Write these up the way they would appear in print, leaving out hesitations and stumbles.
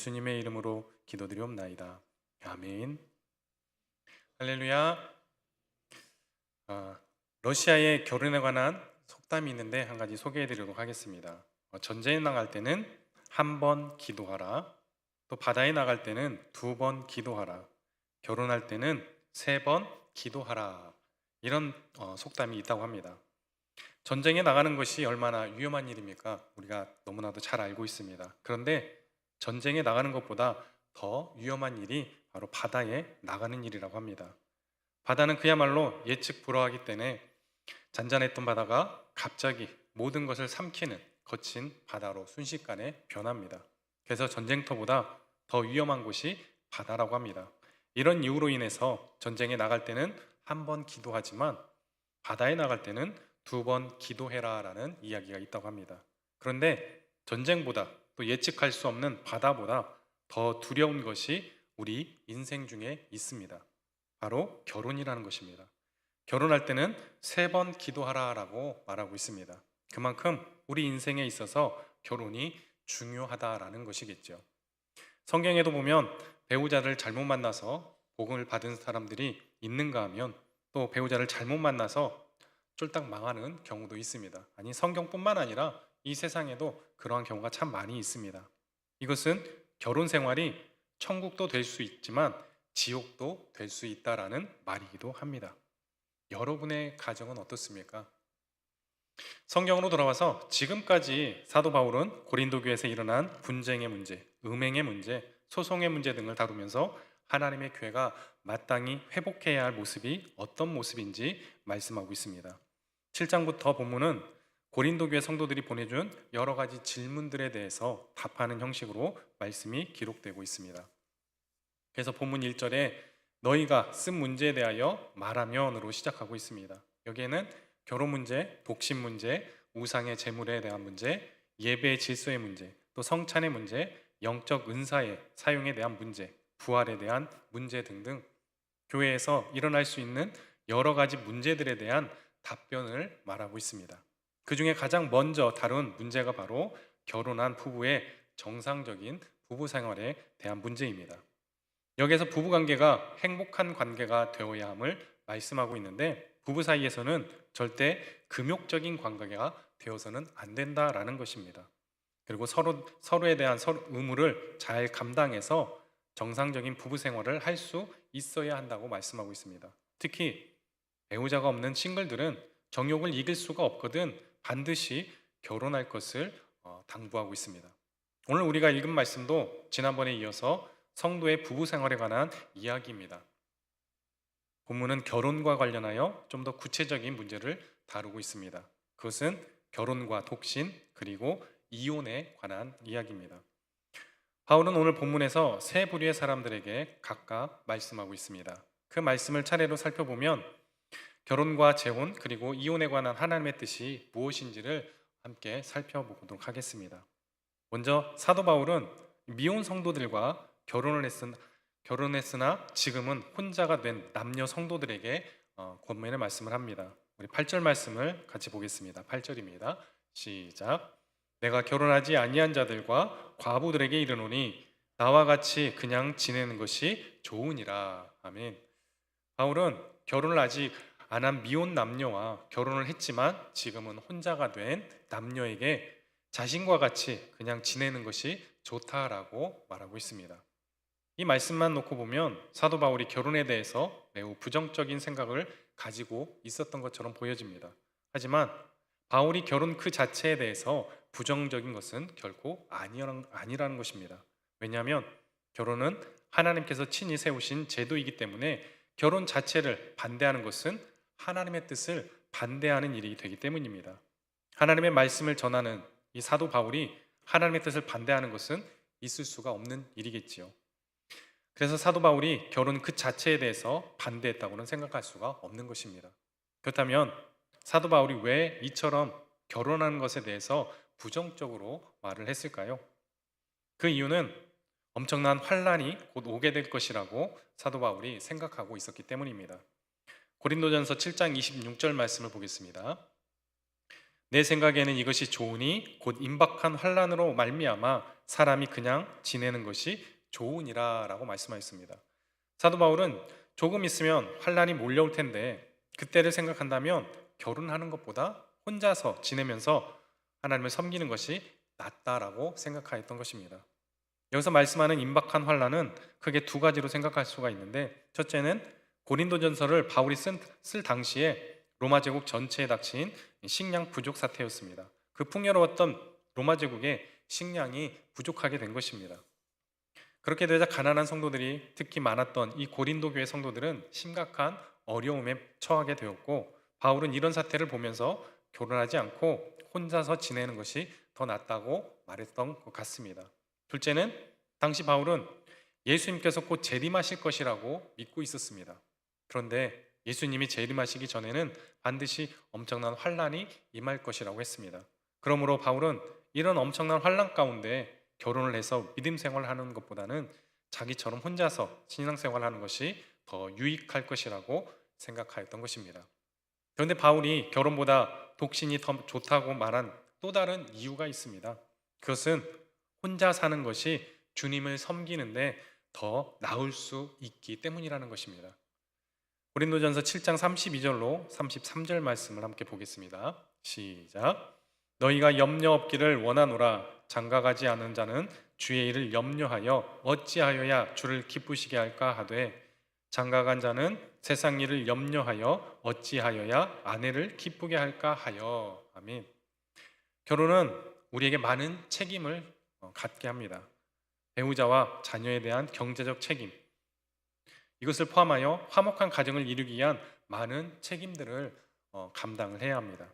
예수님의 이름으로 기도드리옵나이다. 아멘. 할렐루야. 아, 러시아의 결혼에 관한 속담이 있는데 한 가지 소개해드리도록 하겠습니다. 전쟁에 나갈 때는 한 번 기도하라. 또 바다에 나갈 때는 두 번 기도하라. 결혼할 때는 세 번 기도하라. 이런 속담이 있다고 합니다. 전쟁에 나가는 것이 얼마나 위험한 일입니까? 우리가 너무나도 잘 알고 있습니다. 그런데 전쟁에 나가는 것보다 더 위험한 일이 바로 바다에 나가는 일이라고 합니다. 바다는 그야말로 예측 불허하기 때문에 잔잔했던 바다가 갑자기 모든 것을 삼키는 거친 바다로 순식간에 변합니다. 그래서 전쟁터보다 더 위험한 곳이 바다라고 합니다. 이런 이유로 인해서 전쟁에 나갈 때는 한 번 기도하지만 바다에 나갈 때는 두 번 기도해라 라는 이야기가 있다고 합니다. 그런데 전쟁보다 또 예측할 수 없는 바다보다 더 두려운 것이 우리 인생 중에 있습니다. 바로 결혼이라는 것입니다. 결혼할 때는 세 번 기도하라 라고 말하고 있습니다. 그만큼 우리 인생에 있어서 결혼이 중요하다라는 것이겠죠. 성경에도 보면 배우자를 잘못 만나서 복을 받은 사람들이 있는가 하면 또 배우자를 잘못 만나서 쫄딱 망하는 경우도 있습니다. 아니, 성경뿐만 아니라 이 세상에도 그러한 경우가 참 많이 있습니다. 이것은 결혼 생활이 천국도 될 수 있지만 지옥도 될 수 있다라는 말이기도 합니다. 여러분의 가정은 어떻습니까? 성경으로 돌아와서 지금까지 사도 바울은 고린도 교회에서 일어난 분쟁의 문제, 음행의 문제, 소송의 문제 등을 다루면서 하나님의 교회가 마땅히 회복해야 할 모습이 어떤 모습인지 말씀하고 있습니다. 7장부터 본문은 고린도 교회 성도들이 보내준 여러 가지 질문들에 대해서 답하는 형식으로 말씀이 기록되고 있습니다. 그래서 본문 1절에 너희가 쓴 문제에 대하여 말하면으로 시작하고 있습니다. 여기에는 결혼 문제, 독신 문제, 우상의 재물에 대한 문제, 예배의 질서의 문제, 또 성찬의 문제, 영적 은사의 사용에 대한 문제, 부활에 대한 문제 등등 교회에서 일어날 수 있는 여러 가지 문제들에 대한 답변을 말하고 있습니다. 그 중에 가장 먼저 다룬 문제가 바로 결혼한 부부의 정상적인 부부 생활에 대한 문제입니다. 여기에서 부부 관계가 행복한 관계가 되어야 함을 말씀하고 있는데 부부 사이에서는 절대 금욕적인 관계가 되어서는 안 된다라는 것입니다. 그리고 서로에 대한 의무를 잘 감당해서 정상적인 부부 생활을 할 수 있어야 한다고 말씀하고 있습니다. 특히 배우자가 없는 싱글들은 정욕을 이길 수가 없거든 반드시 결혼할 것을 당부하고 있습니다. 오늘 우리가 읽은 말씀도 지난번에 이어서 성도의 부부 생활에 관한 이야기입니다. 본문은 결혼과 관련하여 좀 더 구체적인 문제를 다루고 있습니다. 그것은 결혼과 독신 그리고 이혼에 관한 이야기입니다. 바울은 오늘 본문에서 세 부류의 사람들에게 각각 말씀하고 있습니다. 그 말씀을 차례로 살펴보면 결혼과 재혼 그리고 이혼에 관한 하나님의 뜻이 무엇인지를 함께 살펴보도록 하겠습니다. 먼저 사도 바울은 미혼 성도들과 결혼했으나 지금은 혼자가 된 남녀 성도들에게 권면의 말씀을 합니다. 우리 8절 말씀을 같이 보겠습니다. 8절입니다. 시작. 내가 결혼하지 아니한 자들과 과부들에게 이르노니 나와 같이 그냥 지내는 것이 좋으니라. 아멘. 바울은 결혼을 아직 안 한 미혼 남녀와 결혼을 했지만 지금은 혼자가 된 남녀에게 자신과 같이 그냥 지내는 것이 좋다라고 말하고 있습니다. 이 말씀만 놓고 보면 사도 바울이 결혼에 대해서 매우 부정적인 생각을 가지고 있었던 것처럼 보여집니다. 하지만 바울이 결혼 그 자체에 대해서 부정적인 것은 결코 아니라는 것입니다. 왜냐하면 결혼은 하나님께서 친히 세우신 제도이기 때문에 결혼 자체를 반대하는 것은 하나님의 뜻을 반대하는 일이 되기 때문입니다. 하나님의 말씀을 전하는 이 사도 바울이 하나님의 뜻을 반대하는 것은 있을 수가 없는 일이겠지요. 그래서 사도 바울이 결혼 그 자체에 대해서 반대했다고는 생각할 수가 없는 것입니다. 그렇다면 사도 바울이 왜 이처럼 결혼하는 것에 대해서 부정적으로 말을 했을까요? 그 이유는 엄청난 환란이 곧 오게 될 것이라고 사도 바울이 생각하고 있었기 때문입니다. 고린도전서 7장 26절 말씀을 보겠습니다. 내 생각에는 이것이 좋으니 곧 임박한 환란으로 말미암아 사람이 그냥 지내는 것이 좋으니라라고 말씀하셨습니다. 사도 바울은 조금 있으면 환란이 몰려올 텐데 그때를 생각한다면 결혼하는 것보다 혼자서 지내면서 하나님을 섬기는 것이 낫다라고 생각하였던 것입니다. 여기서 말씀하는 임박한 환란은 크게 두 가지로 생각할 수가 있는데, 첫째는 고린도전서를 바울이 쓸 당시에 로마 제국 전체에 닥친 식량 부족 사태였습니다. 그 풍요로웠던 로마 제국에 식량이 부족하게 된 것입니다. 그렇게 되자 가난한 성도들이 특히 많았던 이 고린도 교회 성도들은 심각한 어려움에 처하게 되었고, 바울은 이런 사태를 보면서 결혼하지 않고 혼자서 지내는 것이 더 낫다고 말했던 것 같습니다. 둘째는 당시 바울은 예수님께서 곧 재림하실 것이라고 믿고 있었습니다. 그런데 예수님이 재림하시기 전에는 반드시 엄청난 환란이 임할 것이라고 했습니다. 그러므로 바울은 이런 엄청난 환란 가운데 결혼을 해서 믿음 생활하는 것보다는 자기처럼 혼자서 신앙생활하는 것이 더 유익할 것이라고 생각하였던 것입니다. 그런데 바울이 결혼보다 독신이 더 좋다고 말한 또 다른 이유가 있습니다. 그것은 혼자 사는 것이 주님을 섬기는데 더 나을 수 있기 때문이라는 것입니다. 고린도전서 7장 32절로 33절 말씀을 함께 보겠습니다. 시작. 너희가 염려 없기를 원하노라. 장가가지 않은 자는 주의 일을 염려하여 어찌하여야 주를 기쁘시게 할까 하되, 장가간 자는 세상 일을 염려하여 어찌하여야 아내를 기쁘게 할까 하여. 아멘. 결혼은 우리에게 많은 책임을 갖게 합니다. 배우자와 자녀에 대한 경제적 책임, 이것을 포함하여 화목한 가정을 이루기 위한 많은 책임들을 감당을 해야 합니다.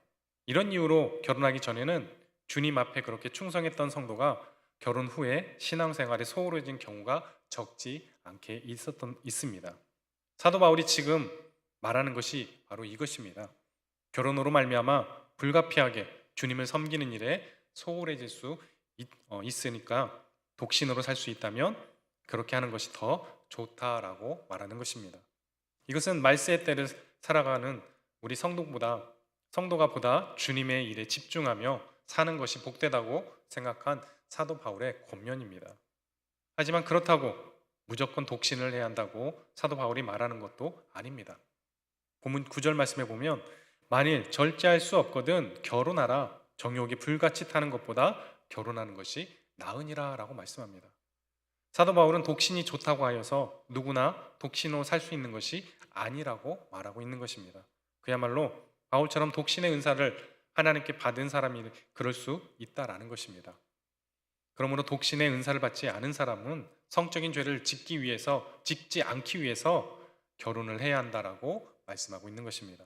이런 이유로 결혼하기 전에는 주님 앞에 그렇게 충성했던 성도가 결혼 후에 신앙생활에 소홀해진 경우가 적지 않게 있습니다. 사도 바울이 지금 말하는 것이 바로 이것입니다. 결혼으로 말미암아 불가피하게 주님을 섬기는 일에 소홀해질 수 있으니까 독신으로 살 수 있다면 그렇게 하는 것이 더 좋다라고 말하는 것입니다. 이것은 말세의 때를 살아가는 우리 성도가 보다 주님의 일에 집중하며 사는 것이 복되다고 생각한 사도 바울의 권면입니다. 하지만 그렇다고 무조건 독신을 해야 한다고 사도 바울이 말하는 것도 아닙니다. 본문 9절 말씀에 보면 만일 절제할 수 없거든 결혼하라. 정욕이 불같이 타는 것보다 결혼하는 것이 나으니라 라고 말씀합니다. 사도 바울은 독신이 좋다고 하여서 누구나 독신으로 살 수 있는 것이 아니라고 말하고 있는 것입니다. 그야말로 바울처럼 독신의 은사를 하나님께 받은 사람이 그럴 수 있다라는 것입니다. 그러므로 독신의 은사를 받지 않은 사람은 성적인 죄를 짓지 않기 위해서 결혼을 해야 한다라고 말씀하고 있는 것입니다.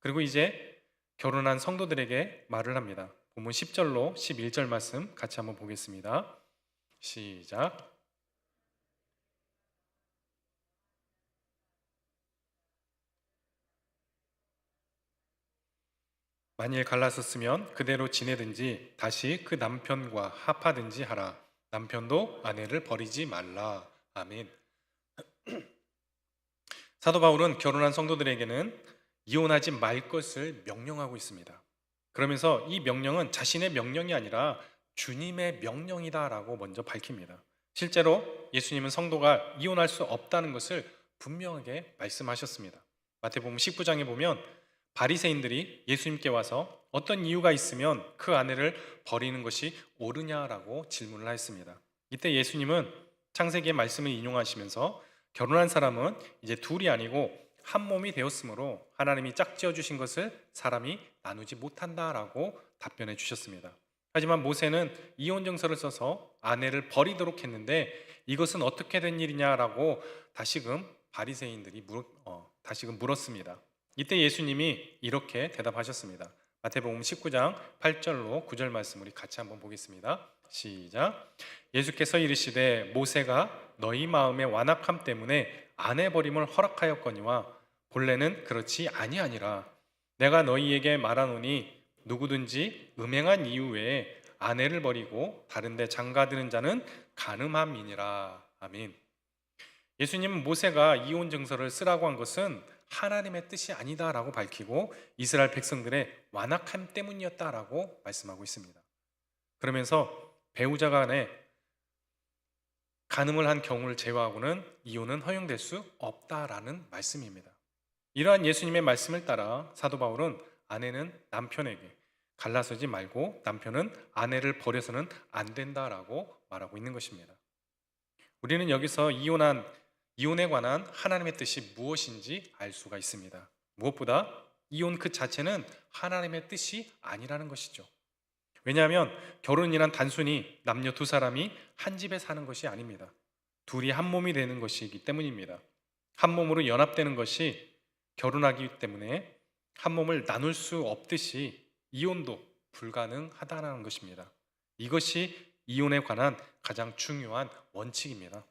그리고 이제 결혼한 성도들에게 말을 합니다. 본문 10절로 11절 말씀 같이 한번 보겠습니다. 시작. 만일 갈라섰으면 그대로 지내든지 다시 그 남편과 합하든지 하라. 남편도 아내를 버리지 말라. 아멘. 사도 바울은 결혼한 성도들에게는 이혼하지 말 것을 명령하고 있습니다. 그러면서 이 명령은 자신의 명령이 아니라 주님의 명령이다라고 먼저 밝힙니다. 실제로 예수님은 성도가 이혼할 수 없다는 것을 분명하게 말씀하셨습니다. 마태복음 19장에 보면 바리새인들이 예수님께 와서 어떤 이유가 있으면 그 아내를 버리는 것이 옳으냐라고 질문을 하였습니다. 이때 예수님은 창세기의 말씀을 인용하시면서 결혼한 사람은 이제 둘이 아니고 한 몸이 되었으므로 하나님이 짝지어 주신 것을 사람이 나누지 못한다라고 답변해 주셨습니다. 하지만 모세는 이혼 증서를 써서 아내를 버리도록 했는데 이것은 어떻게 된 일이냐라고 다시금 바리새인들이 다시금 물었습니다. 이때 예수님이 이렇게 대답하셨습니다. 마태복음 19장 8절로 9절 말씀 우리 같이 한번 보겠습니다. 시작. 예수께서 이르시되 모세가 너희 마음의 완악함 때문에 아내 버림을 허락하였거니와 본래는 그렇지 아니하니라. 내가 너희에게 말하노니 누구든지 음행한 이유 외에 아내를 버리고 다른 데 장가드는 자는 간음함이니라. 아멘. 예수님은 모세가 이혼 증서를 쓰라고 한 것은 하나님의 뜻이 아니다라고 밝히고 이스라엘 백성들의 완악함 때문이었다라고 말씀하고 있습니다. 그러면서 배우자 간에 간음을 한 경우를 제외하고는 이혼은 허용될 수 없다라는 말씀입니다. 이러한 예수님의 말씀을 따라 사도 바울은 아내는 남편에게 갈라서지 말고 남편은 아내를 버려서는 안 된다라고 말하고 있는 것입니다. 우리는 여기서 이혼에 관한 하나님의 뜻이 무엇인지 알 수가 있습니다. 무엇보다 이혼 그 자체는 하나님의 뜻이 아니라는 것이죠. 왜냐하면 결혼이란 단순히 남녀 두 사람이 한 집에 사는 것이 아닙니다. 둘이 한 몸이 되는 것이기 때문입니다. 한 몸으로 연합되는 것이 결혼하기 때문에 한 몸을 나눌 수 없듯이 이혼도 불가능하다는 것입니다. 이것이 이혼에 관한 가장 중요한 원칙입니다.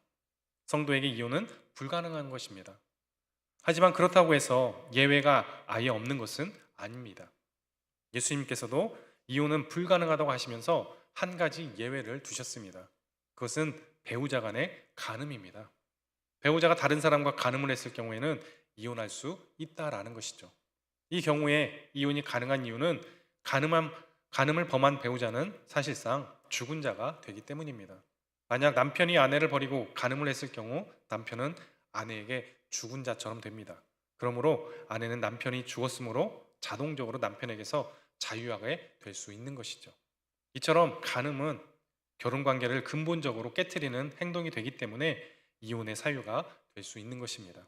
성도에게 이혼은 불가능한 것입니다. 하지만 그렇다고 해서 예외가 아예 없는 것은 아닙니다. 예수님께서도 이혼은 불가능하다고 하시면서 한 가지 예외를 두셨습니다. 그것은 배우자 간의 간음입니다. 배우자가 다른 사람과 간음을 했을 경우에는 이혼할 수 있다라는 것이죠. 이 경우에 이혼이 가능한 이유는 간음을 범한 배우자는 사실상 죽은 자가 되기 때문입니다. 만약 남편이 아내를 버리고 간음을 했을 경우 남편은 아내에게 죽은 자처럼 됩니다. 그러므로 아내는 남편이 죽었으므로 자동적으로 남편에게서 자유하게 될 수 있는 것이죠. 이처럼 간음은 결혼관계를 근본적으로 깨트리는 행동이 되기 때문에 이혼의 사유가 될 수 있는 것입니다.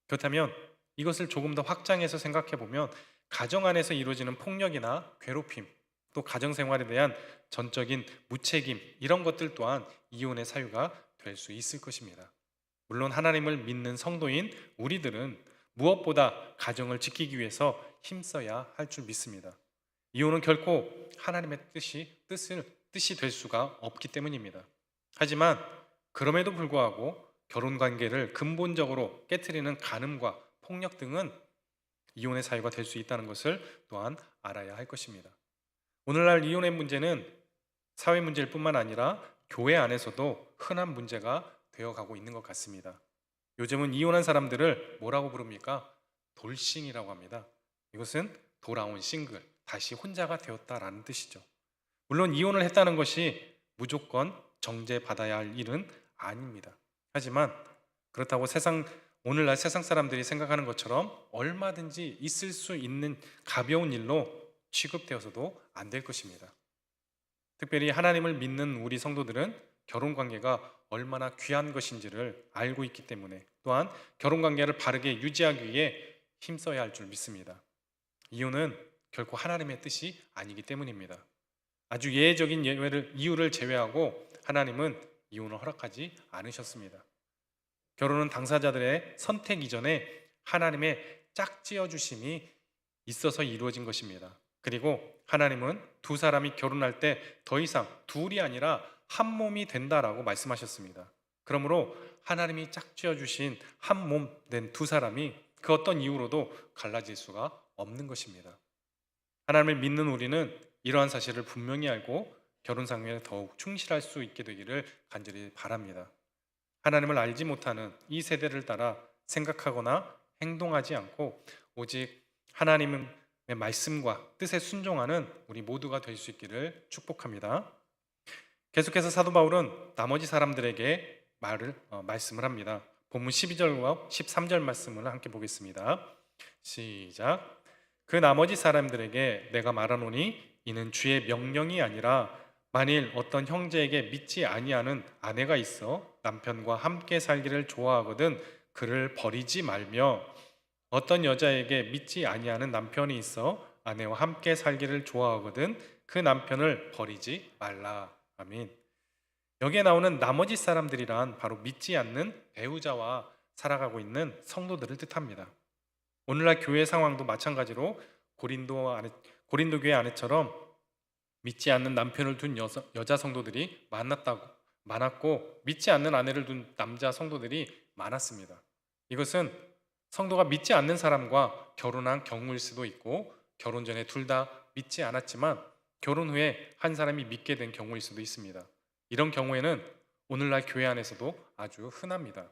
그렇다면 이것을 조금 더 확장해서 생각해 보면 가정 안에서 이루어지는 폭력이나 괴롭힘, 또 가정생활에 대한 전적인 무책임, 이런 것들 또한 이혼의 사유가 될 수 있을 것입니다. 물론 하나님을 믿는 성도인 우리들은 무엇보다 가정을 지키기 위해서 힘써야 할 줄 믿습니다. 이혼은 결코 하나님의 뜻이 될 수가 없기 때문입니다. 하지만 그럼에도 불구하고 결혼 관계를 근본적으로 깨트리는 간음과 폭력 등은 이혼의 사유가 될 수 있다는 것을 또한 알아야 할 것입니다. 오늘날 이혼의 문제는 사회 문제일 뿐만 아니라 교회 안에서도 흔한 문제가 되어가고 있는 것 같습니다. 요즘은 이혼한 사람들을 뭐라고 부릅니까? 돌싱이라고 합니다. 이것은 돌아온 싱글, 다시 혼자가 되었다라는 뜻이죠. 물론 이혼을 했다는 것이 무조건 정죄받아야 할 일은 아닙니다. 하지만 그렇다고 오늘날 세상 사람들이 생각하는 것처럼 얼마든지 있을 수 있는 가벼운 일로 취급되어서도 안 될 것입니다. 특별히 하나님을 믿는 우리 성도들은 결혼관계가 얼마나 귀한 것인지를 알고 있기 때문에, 또한 결혼관계를 바르게 유지하기 위해 힘써야 할 줄 믿습니다. 이유는 결코 하나님의 뜻이 아니기 때문입니다. 아주 예외적인 이유를 제외하고 하나님은 이혼을 허락하지 않으셨습니다. 결혼은 당사자들의 선택 이전에 하나님의 짝지어 주심이 있어서 이루어진 것입니다. 그리고 하나님은 두 사람이 결혼할 때 더 이상 둘이 아니라 한 몸이 된다라고 말씀하셨습니다. 그러므로 하나님이 짝지어 주신 한 몸 된 두 사람이 그 어떤 이유로도 갈라질 수가 없는 것입니다. 하나님을 믿는 우리는 이러한 사실을 분명히 알고 결혼 상황에 더욱 충실할 수 있게 되기를 간절히 바랍니다. 하나님을 알지 못하는 이 세대를 따라 생각하거나 행동하지 않고 오직 하나님의 말씀과 뜻에 순종하는 우리 모두가 될 수 있기를 축복합니다. 계속해서 사도 바울은 나머지 사람들에게 말씀을 합니다. 본문 12절과 13절 말씀을 함께 보겠습니다. 시작. 그 나머지 사람들에게 내가 말하노니 이는 주의 명령이 아니라 만일 어떤 형제에게 믿지 아니하는 아내가 있어 남편과 함께 살기를 좋아하거든 그를 버리지 말며 어떤 여자에게 믿지 아니하는 남편이 있어 아내와 함께 살기를 좋아하거든 그 남편을 버리지 말라. 아멘. 여기에 나오는 나머지 사람들이란 바로 믿지 않는 배우자와 살아가고 있는 성도들을 뜻합니다. 오늘날 교회 상황도 마찬가지로 고린도 교회 아내처럼 믿지 않는 남편을 둔 여자 성도들이 많았고 믿지 않는 아내를 둔 남자 성도들이 많았습니다. 이것은 성도가 믿지 않는 사람과 결혼한 경우일 수도 있고 결혼 전에 둘 다 믿지 않았지만 결혼 후에 한 사람이 믿게 된 경우일 수도 있습니다. 이런 경우에는 오늘날 교회 안에서도 아주 흔합니다.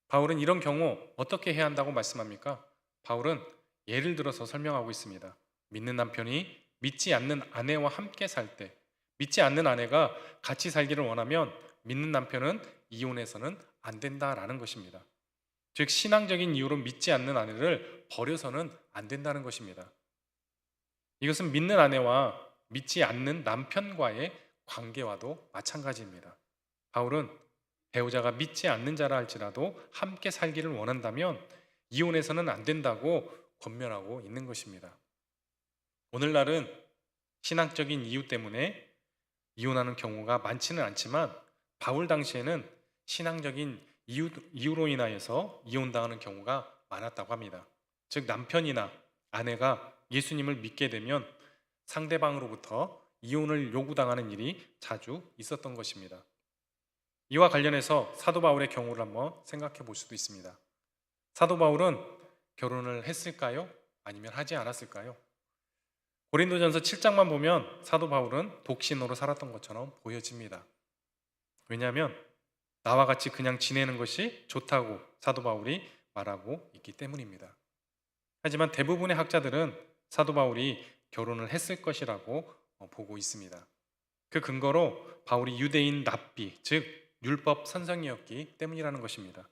바울은 이런 경우 어떻게 해야 한다고 말씀합니까? 바울은 예를 들어서 설명하고 있습니다. 믿는 남편이 믿지 않는 아내와 함께 살 때, 믿지 않는 아내가 같이 살기를 원하면 믿는 남편은 이혼해서는 안 된다라는 것입니다. 즉 신앙적인 이유로 믿지 않는 아내를 버려서는 안 된다는 것입니다. 이것은 믿는 아내와 믿지 않는 남편과의 관계와도 마찬가지입니다. 바울은 배우자가 믿지 않는 자라 할지라도 함께 살기를 원한다면 이혼해서는 안 된다고 권면하고 있는 것입니다. 오늘날은 신앙적인 이유 때문에 이혼하는 경우가 많지는 않지만 바울 당시에는 신앙적인 이유로 인하여서 이혼당하는 경우가 많았다고 합니다. 즉 남편이나 아내가 예수님을 믿게 되면 상대방으로부터 이혼을 요구당하는 일이 자주 있었던 것입니다. 이와 관련해서 사도 바울의 경우를 한번 생각해 볼 수도 있습니다. 사도 바울은 결혼을 했을까요? 아니면 하지 않았을까요? 고린도전서 7장만 보면 사도 바울은 독신으로 살았던 것처럼 보여집니다. 왜냐하면 나와 같이 그냥 지내는 것이 좋다고 사도 바울이 말하고 있기 때문입니다. 하지만 대부분의 학자들은 사도 바울이 결혼을 했을 것이라고 보고 있습니다. 그 근거로 바울이 유대인 랍비, 즉 율법 선생이었기 때문이라는 것입니다.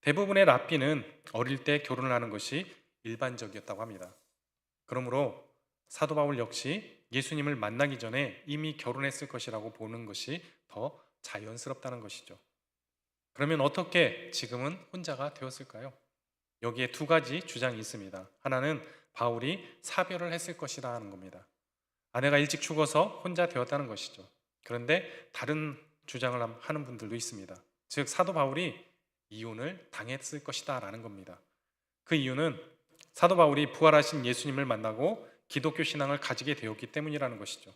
대부분의 랍비는 어릴 때 결혼을 하는 것이 일반적이었다고 합니다. 그러므로 사도 바울 역시 예수님을 만나기 전에 이미 결혼했을 것이라고 보는 것이 더 자연스럽다는 것이죠. 그러면 어떻게 지금은 혼자가 되었을까요? 여기에 두 가지 주장이 있습니다. 하나는 바울이 사별을 했을 것이라 하는 겁니다. 아내가 일찍 죽어서 혼자 되었다는 것이죠. 그런데 다른 주장을 하는 분들도 있습니다. 즉 사도 바울이 이혼을 당했을 것이다 라는 겁니다. 그 이유는 사도 바울이 부활하신 예수님을 만나고 기독교 신앙을 가지게 되었기 때문이라는 것이죠.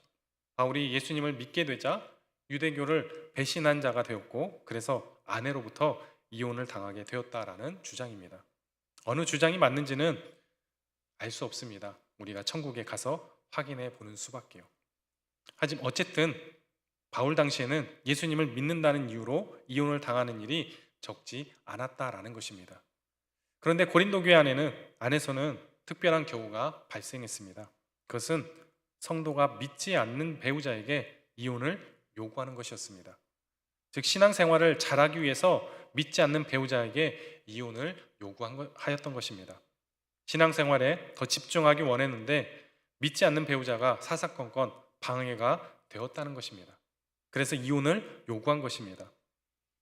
바울이 예수님을 믿게 되자 유대교를 배신한 자가 되었고 그래서 아내로부터 이혼을 당하게 되었다라는 주장입니다. 어느 주장이 맞는지는 알 수 없습니다. 우리가 천국에 가서 확인해 보는 수밖에요. 하지만 어쨌든 바울 당시에는 예수님을 믿는다는 이유로 이혼을 당하는 일이 적지 않았다라는 것입니다. 그런데 고린도 교회 안에서는 특별한 경우가 발생했습니다. 그것은 성도가 믿지 않는 배우자에게 이혼을 요구하는 것이었습니다. 즉 신앙생활을 잘하기 위해서 믿지 않는 배우자에게 이혼을 요구하였던 것입니다. 신앙생활에 더 집중하기 원했는데 믿지 않는 배우자가 사사건건 방해가 되었다는 것입니다. 그래서 이혼을 요구한 것입니다.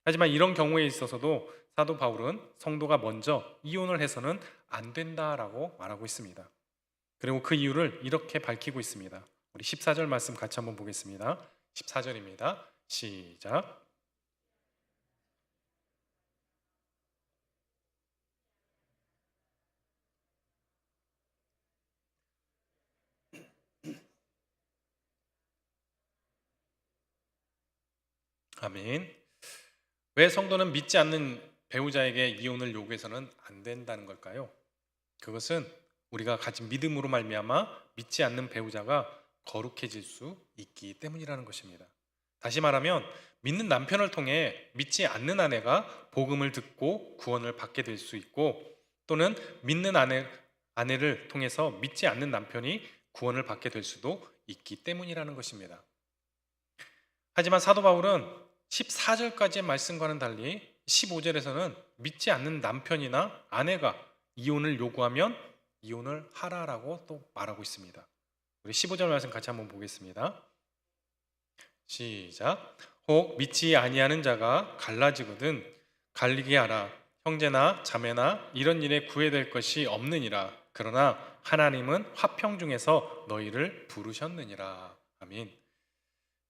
하지만 이런 경우에 있어서도 사도 바울은 성도가 먼저 이혼을 해서는 안 된다라고 말하고 있습니다. 그리고 그 이유를 이렇게 밝히고 있습니다. 우리 14절 말씀 같이 한번 보겠습니다. 14절입니다. 시작. 아멘. 왜 성도는 믿지 않는 배우자에게 이혼을 요구해서는 안 된다는 걸까요? 그것은 우리가 가진 믿음으로 말미암아 믿지 않는 배우자가 거룩해질 수 있기 때문이라는 것입니다. 다시 말하면 믿는 남편을 통해 믿지 않는 아내가 복음을 듣고 구원을 받게 될 수 있고 또는 믿는 아내를 통해서 믿지 않는 남편이 구원을 받게 될 수도 있기 때문이라는 것입니다. 하지만 사도 바울은 14절까지의 말씀과는 달리 15절에서는 믿지 않는 남편이나 아내가 이혼을 요구하면 이혼을 하라라고 또 말하고 있습니다. 우리 15절 말씀 같이 한번 보겠습니다. 시작. 혹 믿지 아니하는 자가 갈라지거든 갈리게 하라. 형제나 자매나 이런 일에 구애될 것이 없느니라. 그러나 하나님은 화평 중에서 너희를 부르셨느니라. 아멘.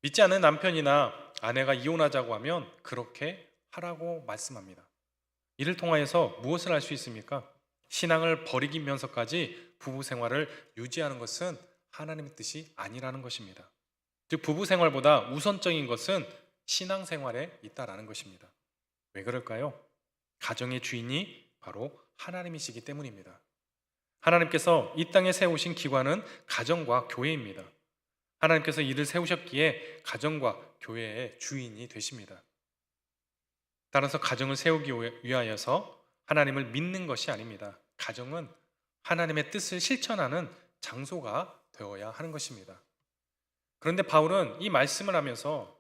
믿지 않는 남편이나 아내가 이혼하자고 하면 그렇게 하라고 말씀합니다. 이를 통하여서 무엇을 할 수 있습니까? 신앙을 버리기면서까지 부부 생활을 유지하는 것은 하나님의 뜻이 아니라는 것입니다. 즉 부부 생활보다 우선적인 것은 신앙 생활에 있다라는 것입니다. 왜 그럴까요? 가정의 주인이 바로 하나님이시기 때문입니다. 하나님께서 이 땅에 세우신 기관은 가정과 교회입니다. 하나님께서 이를 세우셨기에 가정과 교회의 주인이 되십니다. 따라서 가정을 세우기 위하여서 하나님을 믿는 것이 아닙니다. 가정은 하나님의 뜻을 실천하는 장소가 되어야 하는 것입니다. 그런데 바울은 이 말씀을 하면서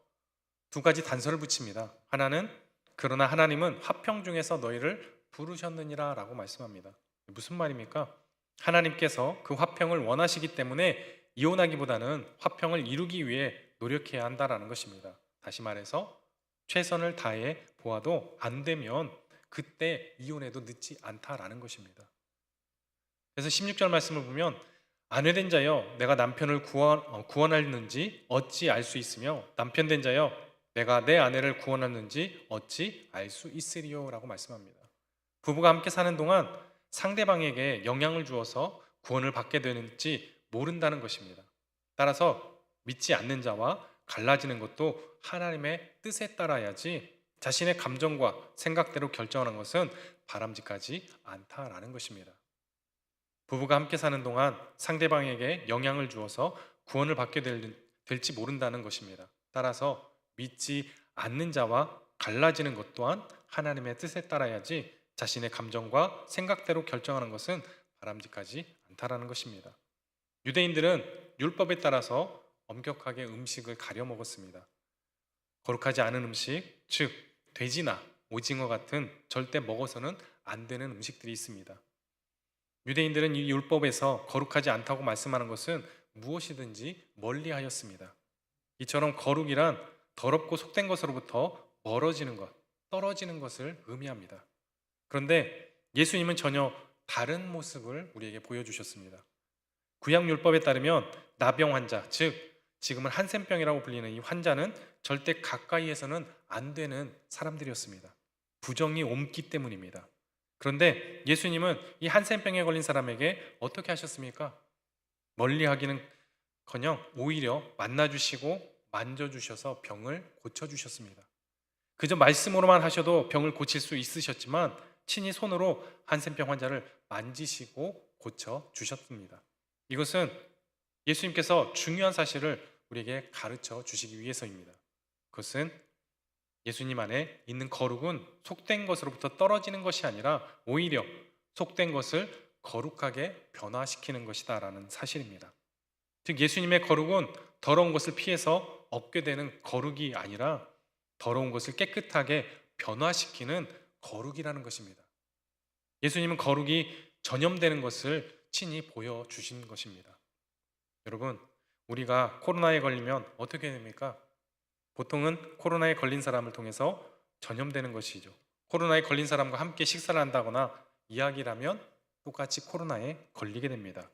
두 가지 단서를 붙입니다. 하나는 그러나 하나님은 화평 중에서 너희를 부르셨느니라 라고 말씀합니다. 무슨 말입니까? 하나님께서 그 화평을 원하시기 때문에 이혼하기보다는 화평을 이루기 위해 노력해야 한다라는 것입니다. 다시 말해서 최선을 다해 보아도 안 되면 그때 이혼해도 늦지 않다라는 것입니다. 그래서 16절 말씀을 보면 아내된 자여 내가 남편을 구원하였는지 어찌 알 수 있으며 남편된 자여 내가 내 아내를 구원하였는지 어찌 알 수 있으리요 라고 말씀합니다. 부부가 함께 사는 동안 상대방에게 영향을 주어서 구원을 받게 되는지 모른다는 것입니다. 따라서 믿지 않는 자와 갈라지는 것도 하나님의 뜻에 따라야지 자신의 감정과 생각대로 결정하는 것은 바람직하지 않다라는 것입니다. 부부가 함께 사는 동안 상대방에게 영향을 주어서 구원을 받게 될지 모른다는 것입니다. 따라서 믿지 않는 자와 갈라지는 것 또한 하나님의 뜻에 따라야지 자신의 감정과 생각대로 결정하는 것은 바람직하지 않다라는 것입니다. 유대인들은 율법에 따라서 엄격하게 음식을 가려 먹었습니다. 거룩하지 않은 음식, 즉 돼지나 오징어 같은 절대 먹어서는 안 되는 음식들이 있습니다. 유대인들은 이 율법에서 거룩하지 않다고 말씀하는 것은 무엇이든지 멀리하였습니다. 이처럼 거룩이란 더럽고 속된 것으로부터 멀어지는 것, 떨어지는 것을 의미합니다. 그런데 예수님은 전혀 다른 모습을 우리에게 보여주셨습니다. 구약 율법에 따르면 나병 환자, 즉 지금은 한센병이라고 불리는 이 환자는 절대 가까이에서는 안 되는 사람들이었습니다. 부정이 옮기 때문입니다. 그런데 예수님은 이 한센병에 걸린 사람에게 어떻게 하셨습니까? 멀리하기는커녕 오히려 만나주시고 만져주셔서 병을 고쳐주셨습니다. 그저 말씀으로만 하셔도 병을 고칠 수 있으셨지만 친히 손으로 한센병 환자를 만지시고 고쳐주셨습니다. 이것은 예수님께서 중요한 사실을 우리에게 가르쳐 주시기 위해서입니다. 그것은 예수님 안에 있는 거룩은 속된 것으로부터 떨어지는 것이 아니라 오히려 속된 것을 거룩하게 변화시키는 것이다 라는 사실입니다. 즉 예수님의 거룩은 더러운 것을 피해서 얻게 되는 거룩이 아니라 더러운 것을 깨끗하게 변화시키는 거룩이라는 것입니다. 예수님은 거룩이 전염되는 것을 친히 보여주신 것입니다. 여러분, 우리가 코로나에 걸리면 어떻게 됩니까? 보통은 코로나에 걸린 사람을 통해서 전염되는 것이죠. 코로나에 걸린 사람과 함께 식사를 한다거나 이야기를 하면 똑같이 코로나에 걸리게 됩니다.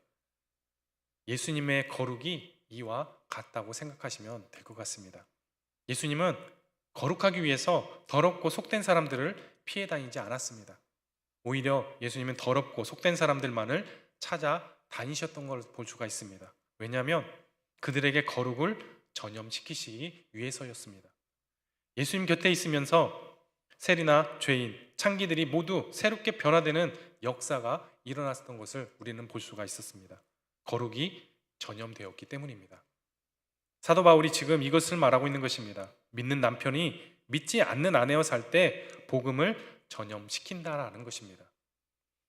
예수님의 거룩이 이와 같다고 생각하시면 될 것 같습니다. 예수님은 거룩하기 위해서 더럽고 속된 사람들을 피해 다니지 않았습니다. 오히려 예수님은 더럽고 속된 사람들만을 찾아 다니셨던 걸 볼 수가 있습니다. 왜냐하면 그들에게 거룩을 전염시키시기 위해서였습니다. 예수님 곁에 있으면서 세리나 죄인, 창기들이 모두 새롭게 변화되는 역사가 일어났던 것을 우리는 볼 수가 있었습니다. 거룩이 전염되었기 때문입니다. 사도 바울이 지금 이것을 말하고 있는 것입니다. 믿는 남편이 믿지 않는 아내와 살 때 복음을 전염시킨다라는 것입니다.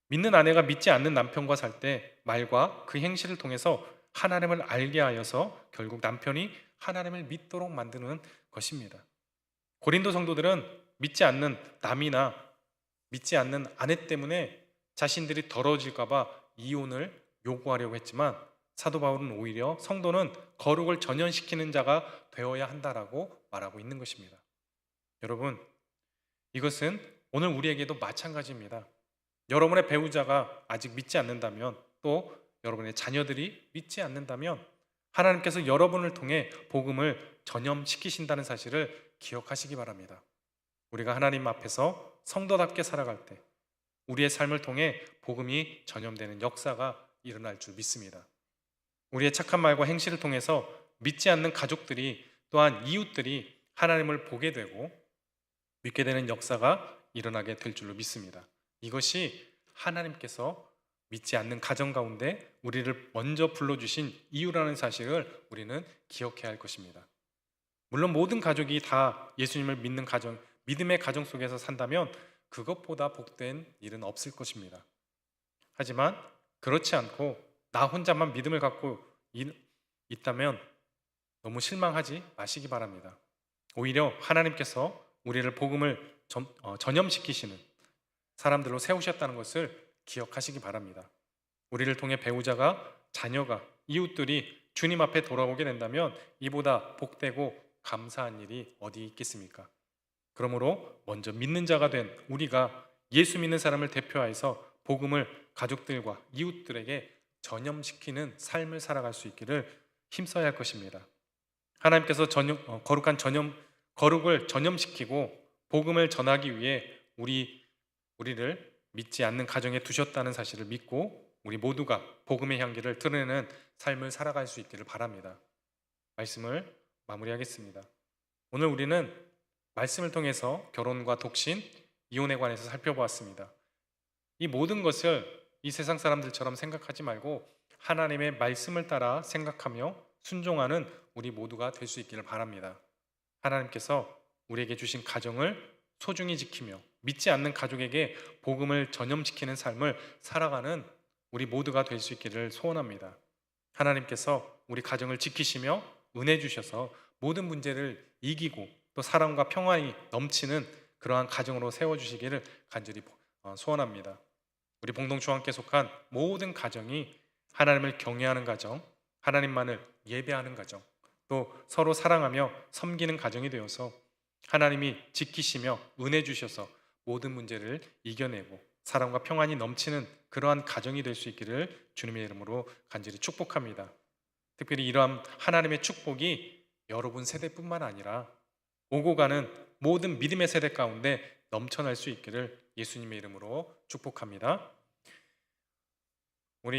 믿는 아내가 믿지 않는 남편과 살 때 말과 그 행실을 통해서 하나님을 알게 하여서 결국 남편이 하나님을 믿도록 만드는 것입니다. 고린도 성도들은 믿지 않는 남이나 믿지 않는 아내 때문에 자신들이 더러워질까 봐 이혼을 요구하려고 했지만 사도 바울은 오히려 성도는 거룩을 전염시키는 자가 되어야 한다라고 말하고 있는 것입니다. 여러분, 이것은 오늘 우리에게도 마찬가지입니다. 여러분의 배우자가 아직 믿지 않는다면, 또 여러분의 자녀들이 믿지 않는다면 하나님께서 여러분을 통해 복음을 전염시키신다는 사실을 기억하시기 바랍니다. 우리가 하나님 앞에서 성도답게 살아갈 때 우리의 삶을 통해 복음이 전염되는 역사가 일어날 줄 믿습니다. 우리의 착한 말과 행실을 통해서 믿지 않는 가족들이, 또한 이웃들이 하나님을 보게 되고 믿게 되는 역사가 일어나게 될 줄로 믿습니다. 이것이 하나님께서 믿지 않는 가정 가운데 우리를 먼저 불러주신 이유라는 사실을 우리는 기억해야 할 것입니다. 물론 모든 가족이 다 예수님을 믿는 가정, 믿음의 가정 속에서 산다면 그것보다 복된 일은 없을 것입니다. 하지만 그렇지 않고 나 혼자만 믿음을 갖고 있다면 너무 실망하지 마시기 바랍니다. 오히려 하나님께서 우리를 복음을 전염시키시는 사람들로 세우셨다는 것을 기억하시기 바랍니다. 우리를 통해 배우자가, 자녀가, 이웃들이 주님 앞에 돌아오게 된다면 이보다 복되고 감사한 일이 어디 있겠습니까? 그러므로 먼저 믿는 자가 된 우리가 예수 믿는 사람을 대표하여서 복음을 가족들과 이웃들에게 전염시키는 삶을 살아갈 수 있기를 힘써야 할 것입니다. 하나님께서 거룩을 전염시키고 복음을 전하기 위해 우리를 믿지 않는 가정에 두셨다는 사실을 믿고 우리 모두가 복음의 향기를 드러내는 삶을 살아갈 수 있기를 바랍니다. 말씀을 마무리하겠습니다. 오늘 우리는 말씀을 통해서 결혼과 독신, 이혼에 관해서 살펴보았습니다. 이 모든 것을 이 세상 사람들처럼 생각하지 말고 하나님의 말씀을 따라 생각하며 순종하는 우리 모두가 될 수 있기를 바랍니다. 하나님께서 우리에게 주신 가정을 소중히 지키며 믿지 않는 가족에게 복음을 전염시키는 삶을 살아가는 우리 모두가 될 수 있기를 소원합니다. 하나님께서 우리 가정을 지키시며 은혜 주셔서 모든 문제를 이기고 또 사랑과 평안이 넘치는 그러한 가정으로 세워주시기를 간절히 소원합니다. 우리 봉동중앙교회 속한 모든 가정이 하나님을 경외하는 가정, 하나님만을 예배하는 가정, 또 서로 사랑하며 섬기는 가정이 되어서 하나님이 지키시며 은혜 주셔서 모든 문제를 이겨내고 사랑과 평안이 넘치는 그러한 가정이 될 수 있기를 주님의 이름으로 간절히 축복합니다. 특별히 이러한 하나님의 축복이 여러분 세대뿐만 아니라 오고 가는 모든 믿음의 세대 가운데 넘쳐날 수 있기를 예수님의 이름으로 축복합니다.